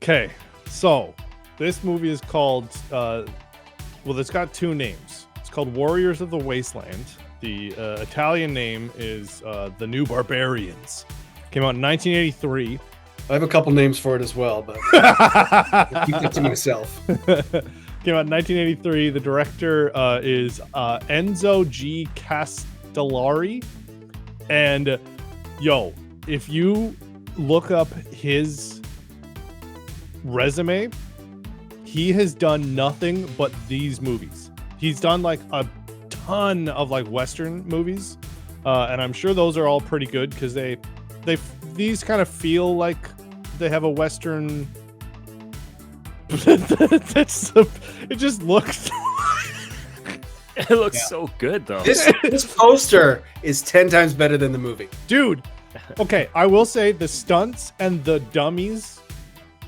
Okay, so this movie is called, it's got two names. It's called Warriors of the Wasteland. The Italian name is The New Barbarians. Came out in 1983. I have a couple names for it as well, but I'll keep it to myself. Came out in 1983. The director is Enzo G. Castellari. And, if you look up his resume, he has done nothing but these movies. He's done like a ton of like Western movies, and I'm sure those are all pretty good because these kind of feel like they have a Western. It just looks. It looks so good though. This poster is 10 times better than the movie, dude. Okay, I will say the stunts and the dummies.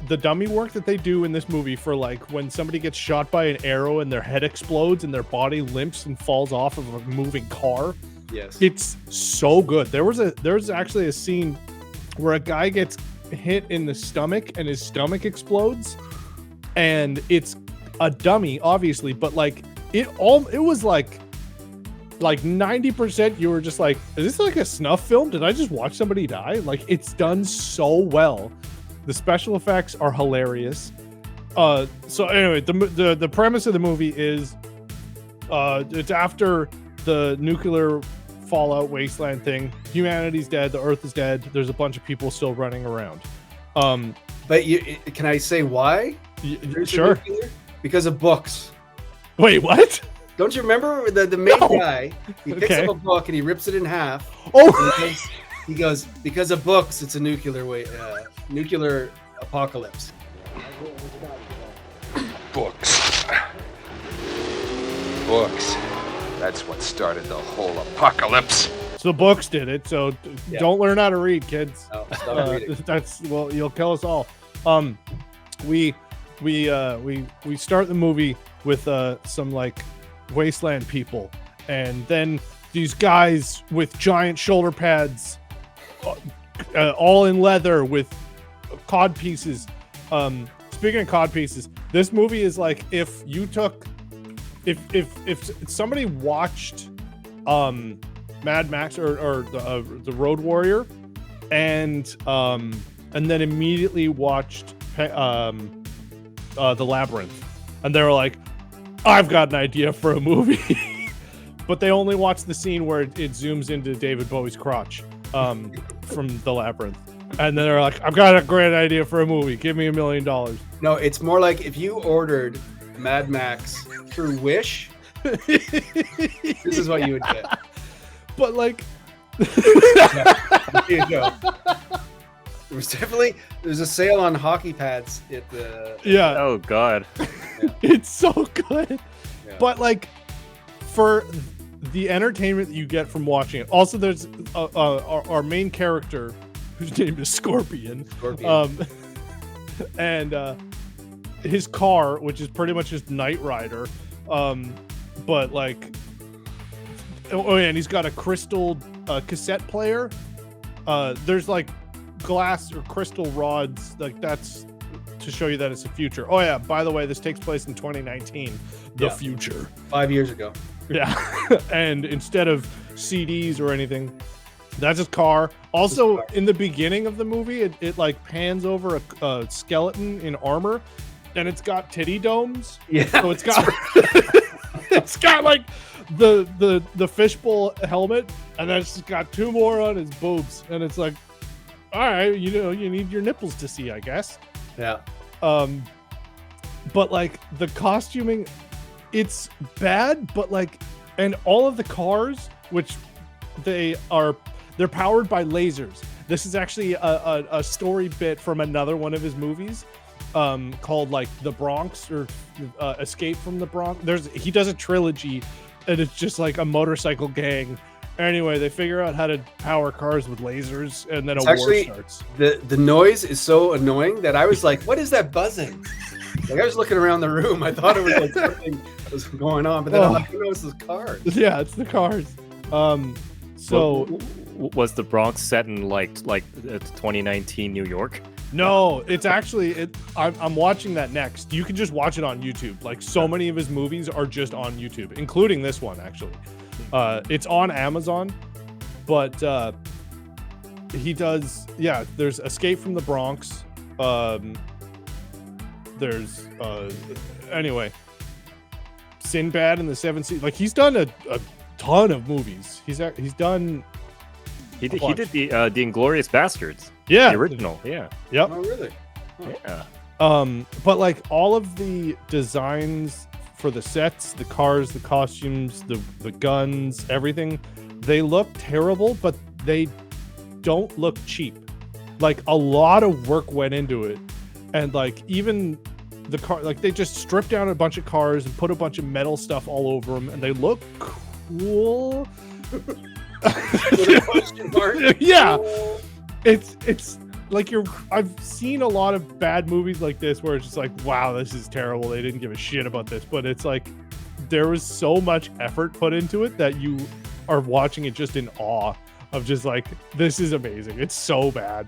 The dummy work that they do in this movie for like when somebody gets shot by an arrow and their head explodes and their body limps and falls off of a moving car. Yes, it's so good. There's actually a scene where a guy gets hit in the stomach and his stomach explodes, and it's a dummy, obviously, but like it was like 90% you were just like, is this like a snuff film? Did I just watch somebody die? Like, it's done so well. The special effects are hilarious. So anyway, the premise of the movie is it's after the nuclear fallout wasteland thing. Humanity's dead. The Earth is dead. There's a bunch of people still running around. But can I say why? Sure. Because of books. Wait, what? Don't you remember the main guy? He picks up a book and he rips it in half. Oh. He goes, because of books, it's a nuclear apocalypse. Books. That's what started the whole apocalypse. So books did it. So don't learn how to read, kids. No, stop reading. You'll kill us all. We start the movie with some like Wasteland people, and then these guys with giant shoulder pads. All in leather with cod pieces. Speaking of cod pieces, this movie is like if somebody watched Mad Max or the Road Warrior and then immediately watched the Labyrinth, and they were like, I've got an idea for a movie. But they only watched the scene where it zooms into David Bowie's crotch. From the Labyrinth, and then they're like, I've got a great idea for a movie, give me $1 million. No, it's more like if you ordered Mad Max through Wish, this is what you would get. But like there you go. There's a sale on hockey pads at the oh god. It's so good. But like for the entertainment that you get from watching it. Also, there's our main character, whose name is Scorpion. And his car, which is pretty much just Knight Rider, but like, and he's got a crystal cassette player. There's like glass or crystal rods, like that's to show you that it's the future. Oh yeah, by the way, this takes place in 2019, the future. 5 years ago. Yeah, and instead of CDs or anything, that's his car. Also, in the beginning of the movie, it like pans over a skeleton in armor, and it's got titty domes. Yeah, so it's got it's got like the fishbowl helmet, and then it's got two more on his boobs, and it's like, all right, you need your nipples to see, I guess. Yeah. But like the costuming, it's bad, but like, and all of the cars, which they're powered by lasers. This is actually a story bit from another one of his movies, called like The Bronx or Escape from the Bronx. He does a trilogy, and it's just like a motorcycle gang. Anyway, they figure out how to power cars with lasers, and then war starts. The noise is so annoying that I was like, what is that buzzing? Like I was looking around the room. I thought it was like something was going on, but then I'm like, no, it's the cars. Yeah, it's the cars. So was the Bronx set in like 2019 New York? No, it's actually I'm watching that next. You can just watch it on YouTube. Like so many of his movies are just on YouTube, including this one actually. It's on Amazon, but he does. Yeah, there's Escape from the Bronx. There's anyway, Sinbad and the Seven Seas. Like he's done a ton of movies. He's done. He did the Inglorious Bastards. Yeah, the original. Yeah. Yep. Oh, really? Huh. Yeah. But like all of the designs for the sets, the cars, the costumes, the guns, everything, they look terrible, but they don't look cheap. Like a lot of work went into it, and like even the car, like they just stripped down a bunch of cars and put a bunch of metal stuff all over them, and they look cool. With a question mark? Yeah, it's like I've seen a lot of bad movies like this where it's just like, wow, this is terrible. They didn't give a shit about this, but it's like there was so much effort put into it that you are watching it just in awe of just like, this is amazing. It's so bad.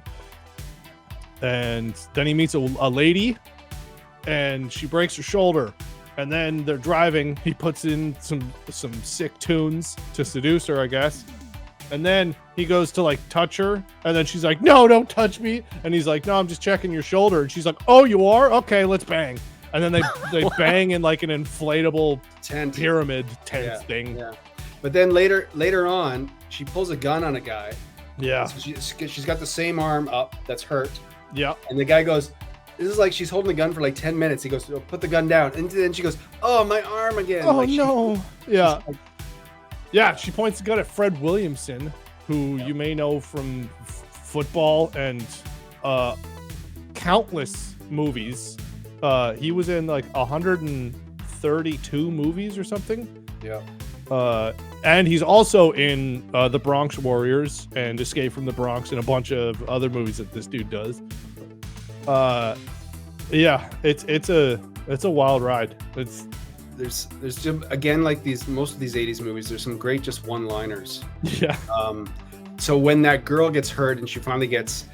And then he meets a lady, and she breaks her shoulder. And then they're driving. He puts in some sick tunes to seduce her, I guess. And then he goes to like touch her, and then she's like, "No, don't touch me." And he's like, "No, I'm just checking your shoulder." And she's like, "Oh, you are? Okay, let's bang." And then they bang in like an inflatable pyramid tent thing. Yeah. But then later on, she pulls a gun on a guy. Yeah. So she's got the same arm up that's hurt. Yeah. And the guy goes, "This is like she's holding the gun for like 10 minutes." He goes, "Oh, put the gun down." And then she goes, "Oh, my arm again." Oh, like no. Yeah. Yeah, she points the gun at Fred Williamson, who you may know from football and countless movies. He was in like 132 movies or something. Yeah. And he's also in The Bronx Warriors and Escape from the Bronx and a bunch of other movies that this dude does. Yeah, it's a wild ride. There's just, again, like most of these 80s movies, there's some great just one-liners. Yeah. So when that girl gets hurt and she finally gets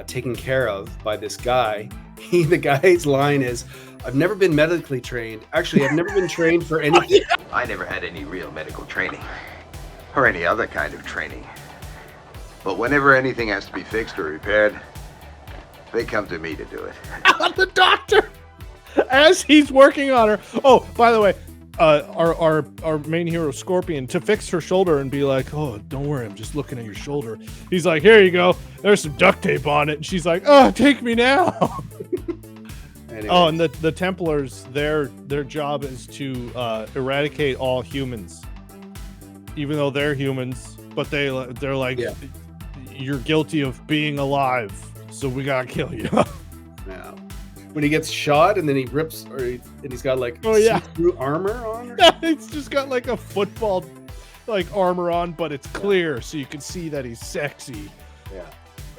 taken care of by this guy, the guy's line is, "I've never been medically trained. Actually, I've never been trained for anything." I never had any real medical training, or any other kind of training. But whenever anything has to be fixed or repaired, they come to me to do it. The doctor, as he's working on her. Oh, by the way, our main hero Scorpion, to fix her shoulder and be like, "Oh, don't worry, I'm just looking at your shoulder." He's like, "Here you go. There's some duct tape on it." And she's like, "Oh, take me now." Anyway. Oh, and the Templars, their job is to eradicate all humans, even though they're humans. But they're like, Yeah. "You're guilty of being alive, so we gotta kill you." Yeah. When he gets shot and then he rips, and he's got like see-through armor on. Or It's just got like a football like armor on, but it's clear, so you can see that he's sexy. Yeah.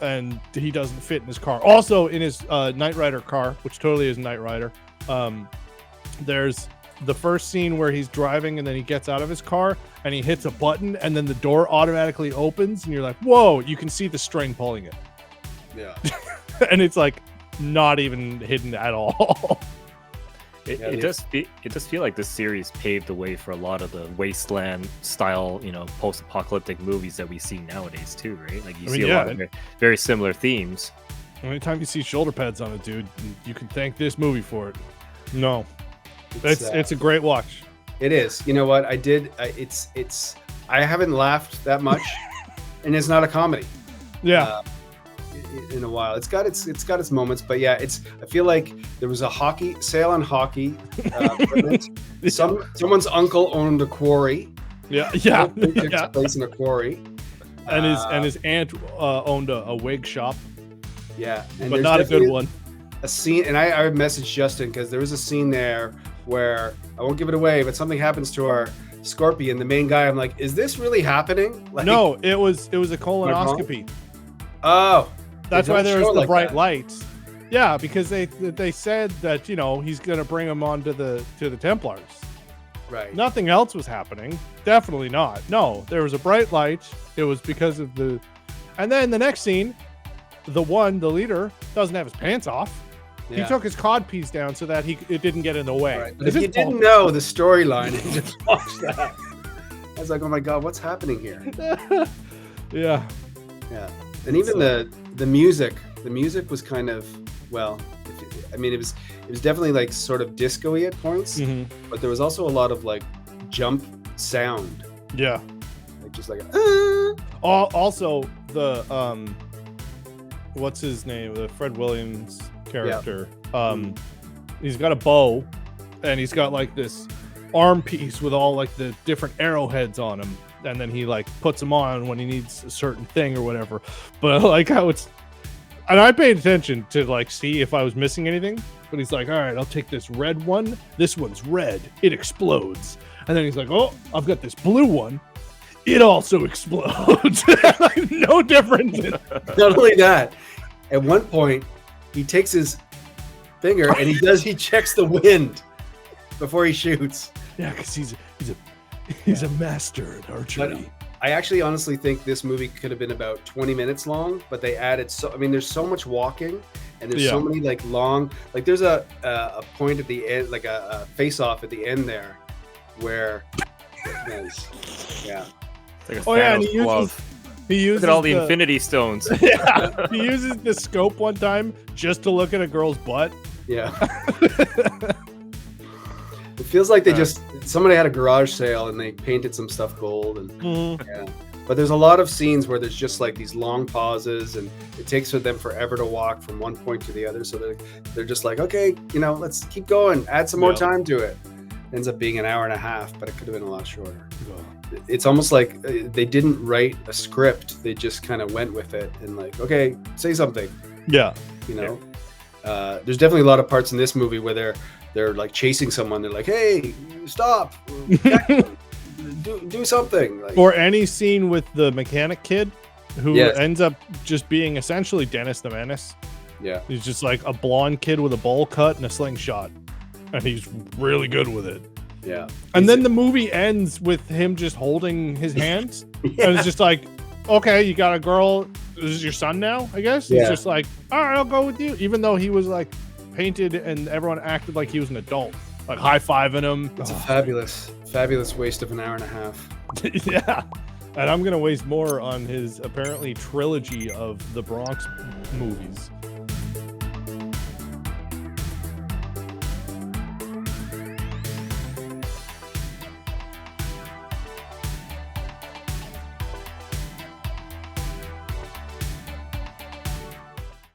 And he doesn't fit in his car. Also, in his Knight Rider car, which totally is Knight Rider, there's the first scene where he's driving and then he gets out of his car and he hits a button and then the door automatically opens and you're like, whoa, you can see the string pulling it. Yeah. And it's like not even hidden at all. It does feel like this series paved the way for a lot of the Wasteland style, post-apocalyptic movies that we see nowadays too, right? Like you see a lot of very similar themes. Anytime you see shoulder pads on a dude, you can thank this movie for it. No, it's a great watch. It is. You know what? I haven't laughed that much, and it's not a comedy. Yeah. In a while, it's got its moments, but yeah, I feel like there was a sale on hockey. Someone's uncle owned a quarry. Yeah. Takes place in a quarry. And his aunt owned a wig shop. Yeah, but not a good one. A scene, and I messaged Justin because there was a scene there where I won't give it away, but something happens to our Scorpion, the main guy. I'm like, is this really happening? Like, no, it was a colonoscopy. Oh. That's why there was the like bright that. lights. Yeah, because they said that he's gonna bring him on to the Templars. Right. Nothing else was happening. Definitely not. No, there was a bright light. It was because of and then the next scene, the leader, doesn't have his pants off. Yeah. He took his codpiece down so that it didn't get in the way. Right. But if you didn't know the storyline and just watched that, I was like, oh my god, what's happening here? Yeah. Yeah. And even the music was kind of, well, I mean, it was definitely like sort of disco-y at points, but there was also a lot of like jump sound. Yeah. Like just like also the what's his name? The Fred Williams character. Yeah. He's got a bow and he's got like this arm piece with all like the different arrowheads on him, and then he like puts them on when he needs a certain thing or whatever. But I like how it's, and I paid attention to like see if I was missing anything, but he's like, all right, I'll take this red one, this one's red, it explodes. And then he's like, oh, I've got this blue one, it also explodes. Like, no difference. Not only that, at one point he takes his finger and he checks the wind before he shoots. Yeah, because he's a master at archery. But I actually honestly think this movie could have been about 20 minutes long, but they added there's so much walking and there's so many like long, like there's a point at the end, like a face off at the end there where yeah. It's like and he uses look at all the Infinity Stones. Yeah, he uses the scope one time just to look at a girl's butt. Yeah. It feels like somebody had a garage sale and they painted some stuff gold and yeah. But there's a lot of scenes where there's just like these long pauses and it takes for them forever to walk from one point to the other. So they're just like, okay, let's keep going, add some more time to it. Ends up being an hour and a half, but it could have been a lot shorter. It's almost like they didn't write a script; they just kind of went with it and like, okay, say something. Yeah, There's definitely a lot of parts in this movie where they're like chasing someone. They're like, hey, stop, do something. Like, or any scene with the mechanic kid who ends up just being essentially Dennis the Menace. Yeah, he's just like a blonde kid with a bowl cut and a slingshot. And he's really good with it. Yeah. And then the movie ends with him just holding his hands. And it's just like, okay, you got a girl. This is your son now, I guess. Yeah. He's just like, all right, I'll go with you. Even though he was like painted and everyone acted like he was an adult, like high-fiving him. It's a fabulous waste of an hour and a half. Yeah. And I'm going to waste more on his apparently trilogy of the Bronx movies.